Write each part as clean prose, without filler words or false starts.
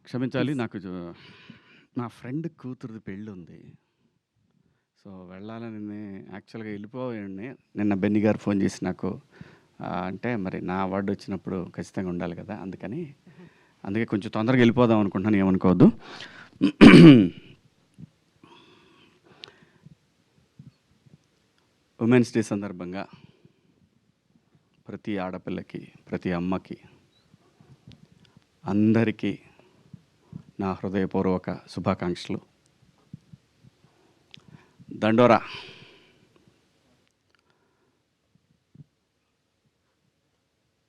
క్షమించాలి. ప్లీజ్. నాకు నా ఫ్రెండ్ కూతురిది పెళ్ళుంది. సో, వెళ్ళాలని యాక్చువల్‌గా ఎళ్ళిపోయాన్ని. నిన్న బెన్నీ గారు ఫోన్ చేసి నాకు అంటే మరి నా అవార్డొచ్చినప్పుడు ఖచ్చితంగా ఉండాలి కదా! అందుకే కొంచెం తొందరగా ఎళ్ళిపోదాం అనుకుంటున్నాను. ఏమనుకోవద్దు. ఉమెన్స్ డే సందర్భంగా ప్రతి ఆడపిల్లకి, ప్రతి అమ్మకి, అందరికీ నా హృదయపూర్వక శుభాకాంక్షలు. దండోరా!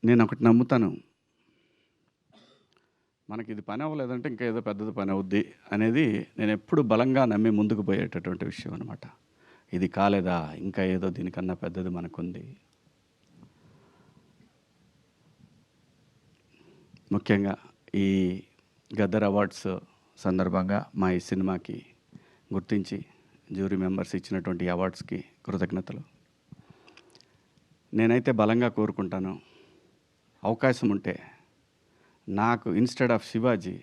నేనొకటి నమ్ముతాను. మనకిది పని అవ్వలేదంటే ఇంకా ఏదో పెద్దది పని అవుద్ది అనేది నేనెప్పుడు బలంగా నమ్మి ముందుకు పోయేటటువంటి విషయం అనమాట. ఇది కాలేదా ఇంకా ఏదో దీనికన్నా పెద్దది మనకుంది. ముఖ్యంగా ఈ గద్దర్ అవార్డ్స్ సందర్భంగా మా ఈ సినిమాకి గుర్తించి జ్యూరీ మెంబర్స్ ఇచ్చినటువంటి అవార్డ్స్కి కృతజ్ఞతలు. నేనైతే బలంగా కోరుకుంటాను, అవకాశం ఉంటే నాకు ఇన్‌స్టెడ్ ఆఫ్ శివాజీ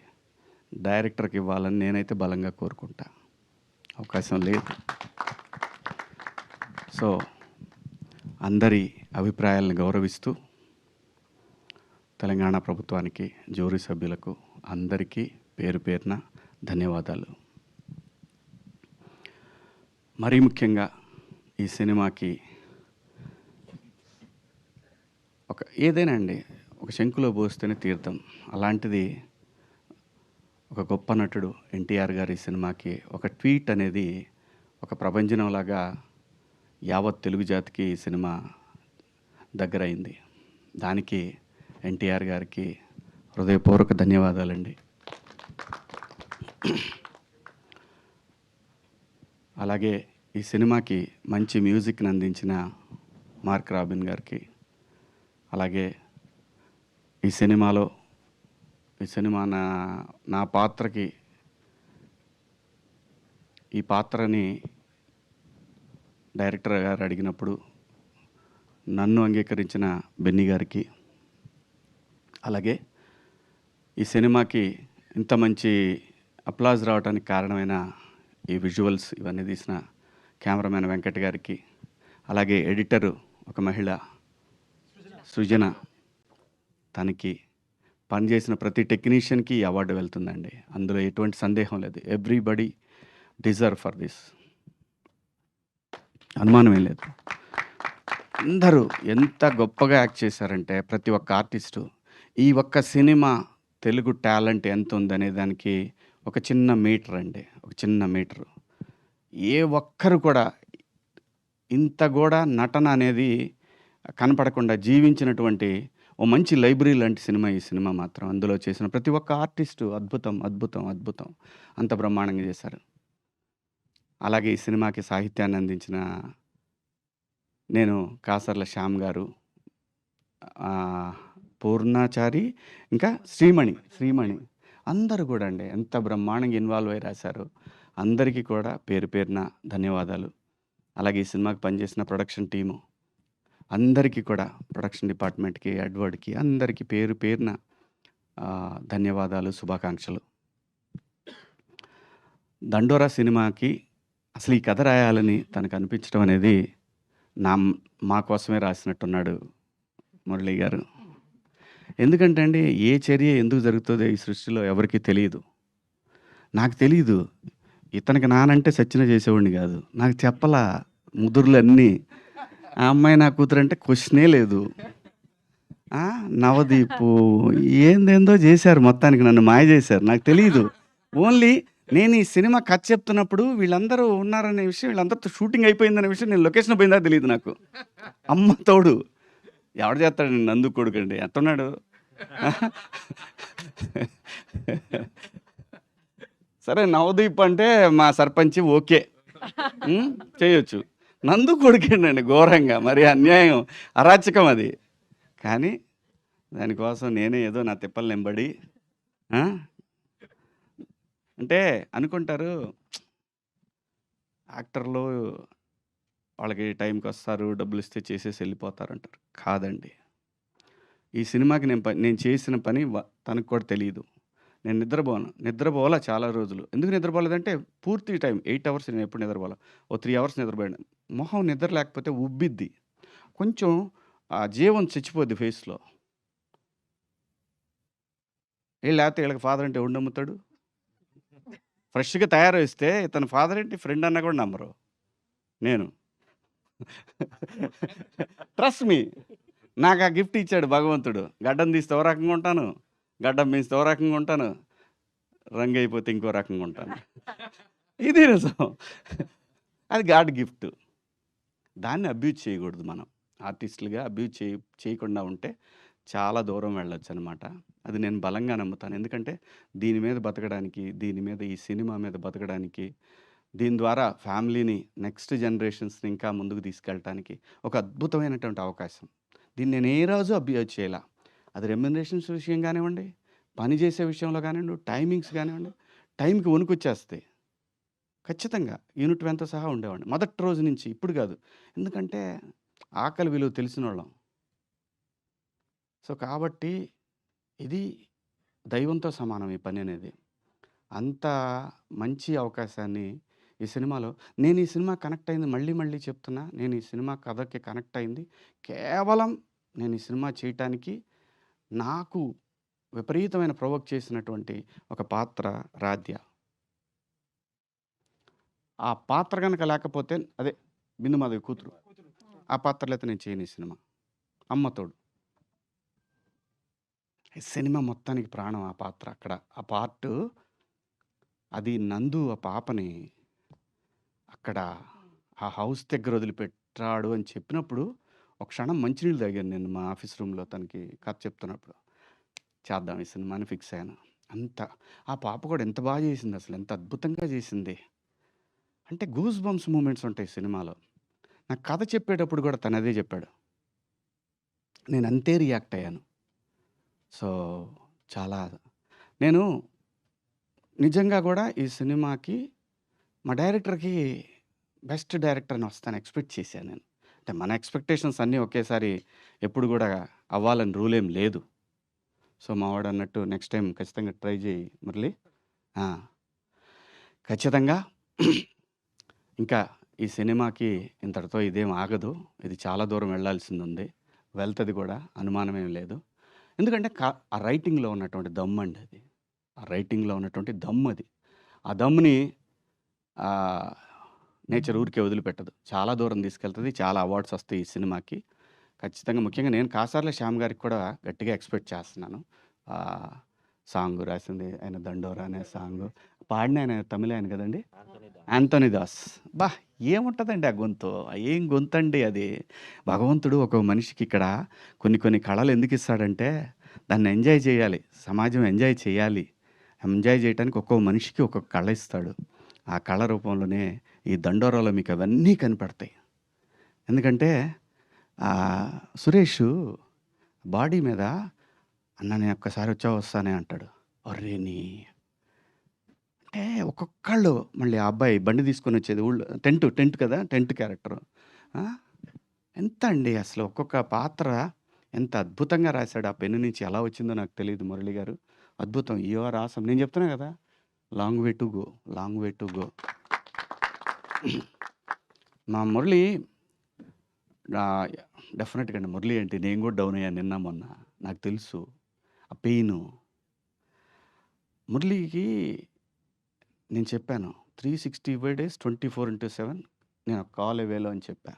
డైరెక్టర్‌కి ఇవ్వాలని నేనైతే బలంగా కోరుకుంటా. అవకాశం లేదు. సో, అందరి అభిప్రాయాలను గౌరవిస్తూ తెలంగాణ ప్రభుత్వానికి, జ్యూరీ సభ్యులకు అందరికీ పేరు పేరున ధన్యవాదాలు. మరీ ముఖ్యంగా ఈ సినిమాకి ఏదైనా అండి ఒక శంకులో పోస్తేనే తీర్థం. అలాంటిది ఒక గొప్ప నటుడు ఎన్టీఆర్ గారి సినిమాకి ఒక ట్వీట్ అనేది ఒక ప్రభంజనంలాగా యావత్ తెలుగు జాతికి ఈ సినిమా దగ్గరైంది. దానికి ఎన్టీఆర్ గారికి హృదయపూర్వక ధన్యవాదాలండి. అలాగే ఈ సినిమాకి మంచి మ్యూజిక్‌ని అందించిన మార్క్ రాబిన్ గారికి, అలాగే ఈ సినిమా నా పాత్రకి ఈ పాత్రని డైరెక్టర్ గారు అడిగినప్పుడు నన్ను అంగీకరించిన బెన్నీ గారికి, అలాగే ఈ సినిమాకి ఇంత మంచి అప్లాజ్ రావడానికి కారణమైన ఈ విజువల్స్ ఇవన్నీ తీసిన కెమెరామ్యాన్ వెంకట్ గారికి, అలాగే ఎడిటరు ఒక మహిళ సృజన, తనకి పనిచేసిన ప్రతి టెక్నీషియన్‌కి ఈ అవార్డు వెళ్తుందండి. అందులో ఎటువంటి సందేహం లేదు. Everybody deserve for this. అనుమానమేం లేదు. అందరూ ఎంత గొప్పగా యాక్ట్ చేశారంటే ప్రతి ఒక్క ఆర్టిస్టు ఈ ఒక్క సినిమా తెలుగు టాలెంట్ ఎంత ఉందనే దానికి ఒక చిన్న మీటర్ అండి. ఒక చిన్న మీటరు. ఏ ఒక్కరు కూడా ఇంత కూడా నటన అనేది కనపడకుండా జీవించినటువంటి ఓ మంచి లైబ్రరీ లాంటి సినిమా ఈ సినిమా మాత్రం. అందులో చేసిన ప్రతి ఒక్క ఆర్టిస్టు అద్భుతం, అద్భుతం, అద్భుతం. అంత బ్రహ్మాండంగా చేశారు. అలాగే ఈ సినిమాకి సాహిత్యాన్ని అందించిన నేను కాసర్ల శ్యామ్ గారు, పూర్ణాచారి, ఇంకా శ్రీమణి అందరూ కూడా అండి ఎంత బ్రహ్మాండంగా ఇన్వాల్వ్ అయ్యి రాశారు. అందరికీ కూడా పేరు పేరున ధన్యవాదాలు. అలాగే ఈ సినిమాకి పనిచేసిన ప్రొడక్షన్ టీము అందరికీ కూడా, ప్రొడక్షన్ డిపార్ట్మెంట్‌కి, ఎడ్వర్డ్‌కి అందరికీ పేరు పేరున ధన్యవాదాలు, శుభాకాంక్షలు. దండోరా సినిమాకి అసలు ఈ కథ రాయాలని తనకు అనిపించడం అనేది మా కోసమే రాసినట్టున్నాడు మురళీ గారు. ఎందుకంటే అండి ఏ చర్య ఎందుకు జరుగుతుందో ఈ సృష్టిలో ఎవరికీ తెలీదు. నాకు తెలీదు. ఇతనికి నానంటే సచ్చిన చేసేవాడిని కాదు. నాకు చెప్పలా ముదురులన్నీ. ఆ అమ్మాయి నా కూతురంటే క్వెషనే లేదు. నవదీపు ఏందేందో చేశారు, మొత్తానికి నన్ను మాయ చేశారు. నాకు తెలీదు. ఓన్లీ నేను ఈ సినిమా కథ చెప్తున్నప్పుడు వీళ్ళందరూ ఉన్నారనే విషయం, వీళ్ళందరితో షూటింగ్ అయిపోయిందనే విషయం, నేను లొకేషన్ పోయిందా తెలియదు నాకు. అమ్మ తోడు ఎవడు చేస్తాడండి, నందు కొడుకండి ఎట్టున్నాడు. సరే నవదీప్ అంటే మా సర్పంచ్ ఓకే చేయొచ్చు. నందు కొడుకేండండి ఘోరంగా, మరి అన్యాయం, అరాచకం అది. కానీ దానికోసం నేనే ఏదో నా తిప్పలు నింబడి అంటే అనుకుంటారు యాక్టర్లు వాళ్ళకి టైంకి వస్తారు, డబ్బులు ఇస్తే చేసేసి వెళ్ళిపోతారు అంటారు. కాదండి, ఈ సినిమాకి నేను చేసిన పని తనకు కూడా తెలియదు. నేను నిద్రపోలా చాలా రోజులు. ఎందుకు నిద్రపోలేదంటే పూర్తి టైం 8 అవర్స్ నేనెప్పుడు నిద్రపోలా. ఓ 3 అవర్స్ నిద్రపోయాను. మొహం నిద్ర లేకపోతే ఉబ్బిద్ది. కొంచెం జీవం చచ్చిపోద్ది ఫేస్‌లో. లేతే ఈళ్ళకి ఫాదర్ అంటే ఎవడు నమ్ముతాడు? ఫ్రెష్‌గా తయారొస్తే ఇతని ఫాదర్ ఏంటి ఫ్రెండ్ అన్నా కూడా నమ్మరు. నేను. Trust me. నాకు ఆ గిఫ్ట్ ఇచ్చాడు భగవంతుడు. గడ్డం తీస్తే ఓ రకంగా ఉంటాను. గడ్డం పెంచితే ఓ రకంగా ఉంటాను. రంగు అయిపోతే ఇంకో రకంగా ఉంటాను. ఇది నిజం. అది గాడ్ గిఫ్ట్. దాన్ని అబ్యూజ్ చేయకూడదు మనం. ఆర్టిస్టులుగా అబ్యూజ్ చేయకుండా ఉంటే చాలా దూరం వెళ్ళొచ్చనమాట. అది నేను బలంగా నమ్ముతాను. ఎందుకంటే దీని మీద బతకడానికి, దీని మీద ఈ సినిమా మీద బతకడానికి, దీని ద్వారా ఫ్యామిలీని నెక్స్ట్ జనరేషన్స్‌ని ఇంకా ముందుకు తీసుకెళ్ళటానికి ఒక అద్భుతమైనటువంటి అవకాశం. దీన్ని నేను ఏ రోజు అబ్యూజ్ చేయలా. అది రెమ్యునరేషన్స్ విషయం కానివ్వండి, పని చేసే విషయంలో కానివ్వండి, టైమింగ్స్ కానివ్వండి, టైంకి వణుకొచ్చేస్తాయి. ఖచ్చితంగా యూనిట్ వెంతో సహా ఉండేవాడిని. మొదటి రోజు నుంచి. ఇప్పుడు కాదు. ఎందుకంటే ఆకలి విలువ తెలిసినోళ్ళం. సో, కాబట్టి ఇది దైవంతో సమానం ఈ పని అనేది. అంత మంచి అవకాశాన్ని ఈ సినిమాలో నేను ఈ సినిమా కనెక్ట్ అయింది మళ్ళీ మళ్ళీ చెప్తున్నా. నేను ఈ సినిమా కథకి కనెక్ట్ అయింది కేవలం నేను ఈ సినిమా చేయటానికి నాకు విపరీతమైన ప్రొవోక్ చేసినటువంటి ఒక పాత్ర రాధ్య. ఆ పాత్ర గనక లేకపోతే అదే బిందుమాధవి కూతురు. ఆ పాత్ర లేకపోతే నేను చేయను ఈ సినిమా. అమ్మ తోడు. ఈ సినిమా మొత్తానికి ప్రాణం ఆ పాత్ర అక్కడ. ఆ పార్టు అది నందు ఆ పాపని అక్కడ ఆ హౌస్ దగ్గర వదిలిపెట్టాడు అని చెప్పినప్పుడు ఒక క్షణం మంచినీళ్ళు తాగాను నేను మా ఆఫీస్ రూమ్‌లో తనకి కథ చెప్తున్నప్పుడు. చేద్దాం ఈ సినిమాని ఫిక్స్ అయ్యాను. అంత ఆ పాప కూడా ఎంత బాగా చేసింది అసలు. ఎంత అద్భుతంగా చేసింది. అంటే గూస్ బంప్స్ మూమెంట్స్ ఉంటాయి సినిమాలో. నాకు కథ చెప్పేటప్పుడు కూడా తను అదే చెప్పాడు. నేను అంతే రియాక్ట్ అయ్యాను. సో, చాలా నేను నిజంగా కూడా ఈ సినిమాకి మా డైరెక్టర్‌కి బెస్ట్ డైరెక్టర్ అని వస్తాను ఎక్స్‌పెక్ట్ చేశాను నేను. అంటే మన ఎక్స్‌పెక్టేషన్స్ అన్నీ ఒకేసారి ఎప్పుడు కూడా అవ్వాలని రూల్ ఏం లేదు. సో, మావాడు అన్నట్టు నెక్స్ట్ టైమ్ ఖచ్చితంగా ట్రై చేయి మురళి. ఆ! ఖచ్చితంగా ఇంకా ఈ సినిమాకి ఇంతటితో ఇదేం ఆగదు. ఇది చాలా దూరం వెళ్ళాల్సిందుంది. వెళ్తది కూడా అనుమానమేం లేదు. ఎందుకంటే ఆ రైటింగ్‌లో ఉన్నటువంటి దమ్మండి అది. ఆ రైటింగ్‌లో ఉన్నటువంటి దమ్మది. ఆ దమ్ముని నేచర్ ఊరికే వదిలిపెట్టదు. చాలా దూరం తీసుకెళ్తది. చాలా అవార్డ్స్ వస్తాయి ఈ సినిమాకి. ఖచ్చితంగా ముఖ్యంగా నేను కాసార్ల శ్యామ్ గారికి కూడా గట్టిగా ఎక్స్‌పెక్ట్ చేస్తున్నాను. సాంగ్ రాసింది ఆయన 'దండోరా' అనే సాంగు. పాడిన ఆయన తమిళ్ ఆయన కదండీ! యాంథోనీ దాస్. అబ్బా! ఏముంటదండి ఆ గొంతు. ఏం గొంతండి అది. భగవంతుడు ఒక మనిషికి ఇక్కడ కొన్ని కొన్ని కళలు ఎందుకిస్తాడంటే దాన్ని ఎంజాయ్ చేయాలి. సమాజం ఎంజాయ్ చేయాలి. ఎంజాయ్ చేయటానికి ఒక్కో మనిషికి ఒక్కొక్క కళ ఇస్తాడు. ఆ కళ రూపంలోనే ఈ 'దండోరా'లో మీకు అవన్నీ కనపడతాయి. ఎందుకంటే సురేషు బాడీ మీద "అన్న నేను ఒక్కసారి వస్తానే" అంటాడు. ఒర్రేని అంటే ఒక్కొక్కళ్ళు మళ్ళీ ఆ అబ్బాయి బండి తీసుకొని వచ్చేది ఊళ్ళో టెంట్ కదా! Tent character. ఆ! ఎంత అండి అసలు ఒక్కొక్క పాత్ర ఎంత అద్భుతంగా రాశాడు. ఆ పెన్ను నుంచి ఎలా వచ్చిందో నాకు తెలీదు మురళి గారు. అద్భుతం. You are awesome. నేను చెప్తున్నా కదా! Long way to go. Long way to go. మా మురళి డెఫినెట్‌గా అండి. మురళి ఏంటి నేను కూడా డౌన్ అయ్యాను నిన్న మొన్న. నాకు తెలుసు. ఆ పెయిను. మురళికి నేను చెప్పాను. 365 డేస్ 24/7 నేను కాల్ అవేలో అని చెప్పా.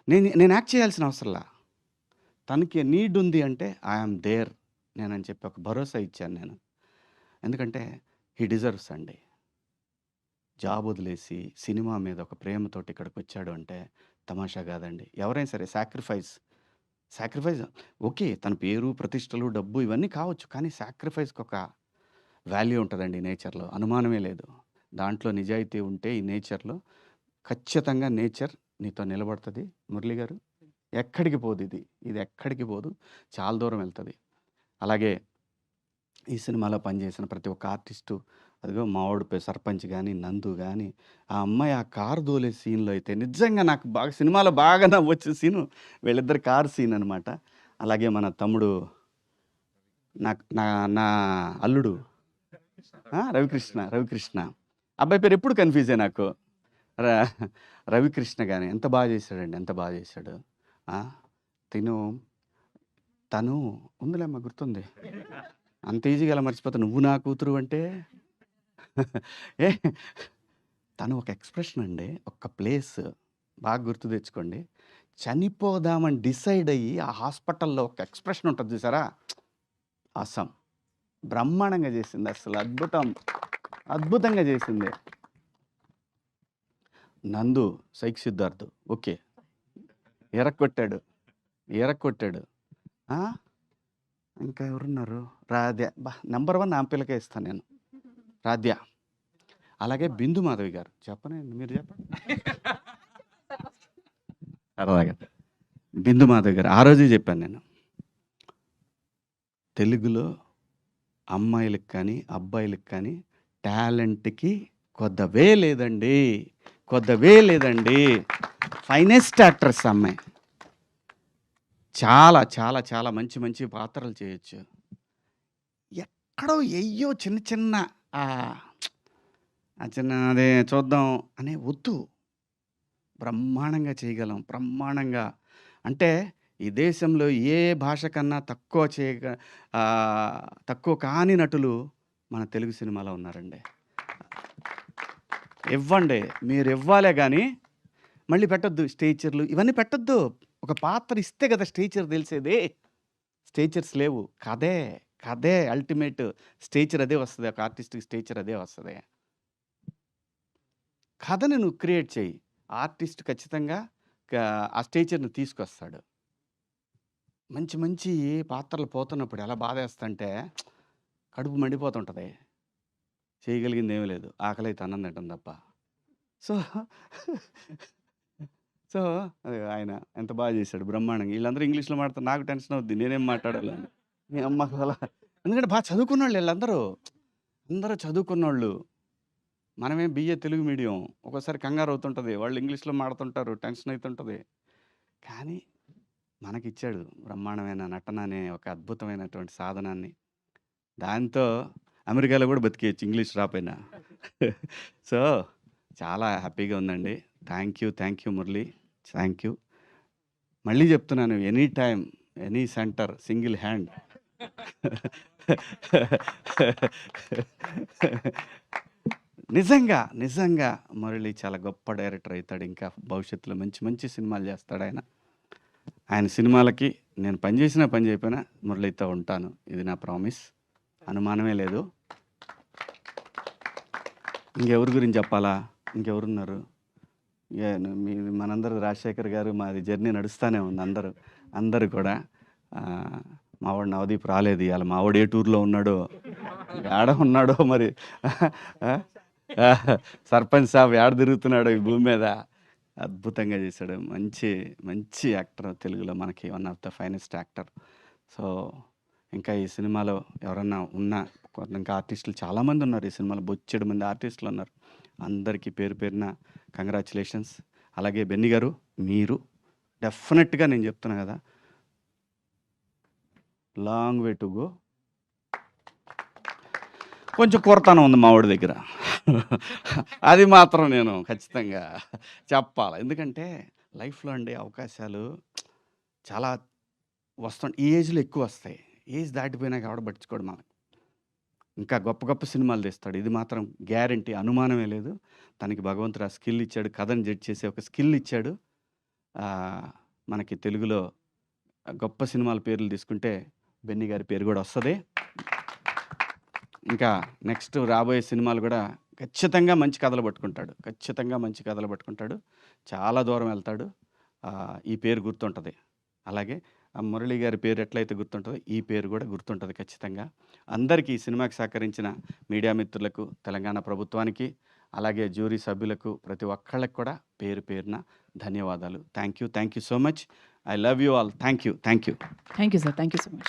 నేను యాక్ట్ చేయాల్సిన అవసరంలా. తనకి నీడ్ ఉంది అంటే ఐ యామ్ దేర్ నేనని చెప్పి ఒక భరోసా ఇచ్చాను నేను. ఎందుకంటే హి డిజర్వ్స్ అండి. జాబ్ వదిలేసి సినిమా మీద ఒక ప్రేమతోటి ఇక్కడికొచ్చాడు అంటే తమాషా కాదండి. ఎవరైనా సరే సాక్రిఫైస్ ఓకే. తన పేరు, ప్రతిష్టలు, డబ్బు ఇవన్నీ కావచ్చు. కానీ సాక్రిఫైస్‌కి ఒక వాల్యూ ఉంటదండి నేచర్‌లో. అనుమానమే లేదు. దాంట్లో నిజాయితీ ఉంటే ఈ నేచర్‌లో ఖచ్చితంగా నేచర్ నీతో నిలబడతది మురళి గారు. ఎక్కడికి పోదిది. ఇది ఎక్కడికి పోదు. చాలా దూరం వెళ్తది. అలాగే ఈ సినిమాలో పనిచేసిన ప్రతి ఒక్క ఆర్టిస్టు అదిగో మావోడు సర్పంచ్ గాని, నందు గాని, ఆ అమ్మాయి ఆ కారు దోలే సీన్‌లో అయితే నిజంగా నాకు బాగా సినిమాలో బాగా నవ్వొచ్చిన సీను వీళ్ళిద్దరి కారు సీన్ అనమాట. అలాగే మన తమ్ముడు నాకు నా నా అల్లుడు రవికృష్ణ అబ్బాయి పేరు ఎప్పుడు కన్ఫ్యూజే నాకు. ర- రవికృష్ణ కానీ ఎంత బాగా చేశాడండి, ఎంత బాగా చేశాడు. ఆ, తను ఉందిలేమ్మా, గుర్తుంది. అంత ఈజీగా ఎలా మర్చిపోతా, నువ్వు నా కూతురు అంటే. ఏ తను ఒక ఎక్స్ప్రెషన్ అండి, ఒక ప్లేస్ బాగా గుర్తు తెచ్చుకోండి. చనిపోదామని డిసైడ్ అయ్యి ఆ హాస్పిటల్లో ఒక ఎక్స్ప్రెషన్ ఉంటుంది చూసారా, అసం బ్రహ్మాండంగా చేసింది, అసలు అద్భుతంగా చేసింది. నందు సైక్ సిద్ధార్థ్ ఓకే, ఎరక్కొట్టాడు. ఆ, ఇంకా ఎవరున్నారు, రాధ్య, నెంబర్ 1 నా పిల్లకే ఇస్తాను నేను, రాధ్య. అలాగే బిందు మాధవి గారు, చెప్పనండి మీరు చెప్పండి. అలాగే బిందు మాధవి గారు, ఆ రోజే చెప్పాను నేను, తెలుగులో అమ్మాయిలకు కానీ అబ్బాయిలకు కానీ టాలెంట్కి కొద్దవే లేదండి. ఫైనెస్ట్ యాక్ట్రెస్ అమ్మాయి, చాలా చాలా చాలా మంచి మంచి పాత్రలు చేయొచ్చు. ఎక్కడో ఎయ్యో చిన్న చిన్న చిన్న అదే చూద్దాం అనే వద్దు, బ్రహ్మాండంగా చేయగలం, బ్రహ్మాండంగా. అంటే ఈ దేశంలో ఏ భాష కన్నా తక్కువ కాని నటులు మన తెలుగు సినిమాలో ఉన్నారండి. ఇవ్వండి, మీరు ఇవ్వాలే కానీ మళ్ళీ పెట్టొద్దు స్టేచర్లు ఇవన్నీ పెట్టొద్దు. ఒక పాత్ర ఇస్తే కదా స్టేచర్ తెలిసేది. స్టేచర్స్ లేవు, కథే అల్టిమేట్ స్టేచర్, అదే వస్తుంది. ఒక ఆర్టిస్ట్కి స్టేచర్ అదే వస్తుంది. కథని నువ్వు క్రియేట్ చేయి, ఆర్టిస్ట్ ఖచ్చితంగా ఆ స్టేచర్ని తీసుకొస్తాడు. మంచి మంచి పాత్రలు పోతున్నప్పుడు ఎలా బాధేస్తంటే కడుపు మండిపోతుంటుంది, చేయగలిగింది ఏమీ లేదు, ఆకలి అయితే అన్నం తింటాం తప్ప. సో సో అదే ఆయన ఎంత బాగా చేశాడు, బ్రహ్మాండంగా. వీళ్ళందరూ ఇంగ్లీష్లో మాట్లాడుతారు, నాకు టెన్షన్ అవుద్ది, నేనేం మాట్లాడాలని. మీ అమ్మ అలా, ఎందుకంటే బాగా చదువుకున్నవాళ్ళు వీళ్ళందరూ, అందరూ చదువుకున్నోళ్ళు. మనమేం బిఏ తెలుగు మీడియం, ఒక్కోసారి కంగారు అవుతుంటుంది, వాళ్ళు ఇంగ్లీష్లో మాడుతుంటారు, టెన్షన్ అవుతుంటుంది. కానీ మనకిచ్చాడు బ్రహ్మాండమైన నటన అనే ఒక అద్భుతమైనటువంటి సాధనాన్ని. దాంతో అమెరికాలో కూడా బతికేయచ్చు ఇంగ్లీష్ రాపోయినా. సో చాలా హ్యాపీగా ఉందండి. Thank you Murali, thank you. మళ్ళీ చెప్తున్నాను, any time any centre single hand. నిజంగా మురళి చాలా గొప్ప డైరెక్టర్ అవుతాడు, ఇంకా భవిష్యత్తులో మంచి మంచి సినిమాలు చేస్తాడు ఆయన. ఆయన సినిమాలకి నేను పని చేసినా పని చేయకపోయినా మురళితో ఉంటాను, ఇది నా ప్రామిస్, అనుమానమే లేదు. ఇంకెవరి గురించి చెప్పాలా, ఇంకెవరున్నారు? మనందరూ రాజశేఖర్ గారు, మాది జర్నీ నడుస్తూనే ఉంది. అందరూ కూడా మావాడు నవదీప్ రాలేదు ఇవాళ, మావాడు ఏ టూర్లో ఉన్నాడో, ఏడ ఉన్నాడో మరి, సర్పంచ్ సాబ్ ఏడ తిరుగుతున్నాడో ఈ భూమి మీద. అద్భుతంగా చేశాడు, మంచి యాక్టర్, తెలుగులో మనకి one of the finest actor. So ఇంకా ఈ సినిమాలో ఎవరన్నా ఉన్నా, ఇంకా ఆర్టిస్టులు చాలామంది ఉన్నారు ఈ సినిమాలో, బొచ్చెడు మంది ఆర్టిస్టులు ఉన్నారు. అందరికీ పేరున కంగ్రాచులేషన్స్. అలాగే బెన్నీ గారు, మీరు డెఫినెట్గా నేను చెప్తున్నా కదా, లాంగ్ వే టు గో. కొంచెం కొరతనం ఉంది మా వాడి దగ్గర, అది మాత్రం నేను ఖచ్చితంగా చెప్పాలి. ఎందుకంటే లైఫ్లో అండి అవకాశాలు చాలా వస్తుంటాయి, ఈ ఏజ్లో ఎక్కువ వస్తాయి, ఏజ్ దాటిపోయినాక ఎవడ పట్టించుకోడు మనకు. ఇంకా గొప్ప సినిమాలు తీస్తాడు, ఇది మాత్రం గ్యారంటీ, అనుమానమే లేదు. తనకి భగవంతుడు ఆ స్కిల్ ఇచ్చాడు, కథను జడ్జ్ చేసే ఒక స్కిల్ ఇచ్చాడు. మనకి తెలుగులో గొప్ప సినిమాల పేర్లు తీసుకుంటే బెన్నీ గారి పేరు కూడా వస్తుంది. ఇంకా నెక్స్ట్ రాబోయే సినిమాలు కూడా ఖచ్చితంగా మంచి కథలు పట్టుకుంటాడు, చాలా దూరం వెళ్తాడు. ఈ పేరు గుర్తుంటుంది. అలాగే మురళి గారి పేరు ఎట్లయితే గుర్తుంటుందో ఈ పేరు కూడా గుర్తుంటుంది ఖచ్చితంగా. అందరికీ ఈ సినిమాకి సహకరించిన మీడియా మిత్రులకు, తెలంగాణ ప్రభుత్వానికి, అలాగే జ్యూరీ సభ్యులకు, ప్రతి ఒక్కళ్ళకి కూడా పేరున ధన్యవాదాలు. Thank you so much. I love you all. Thank you sir, thank you so much.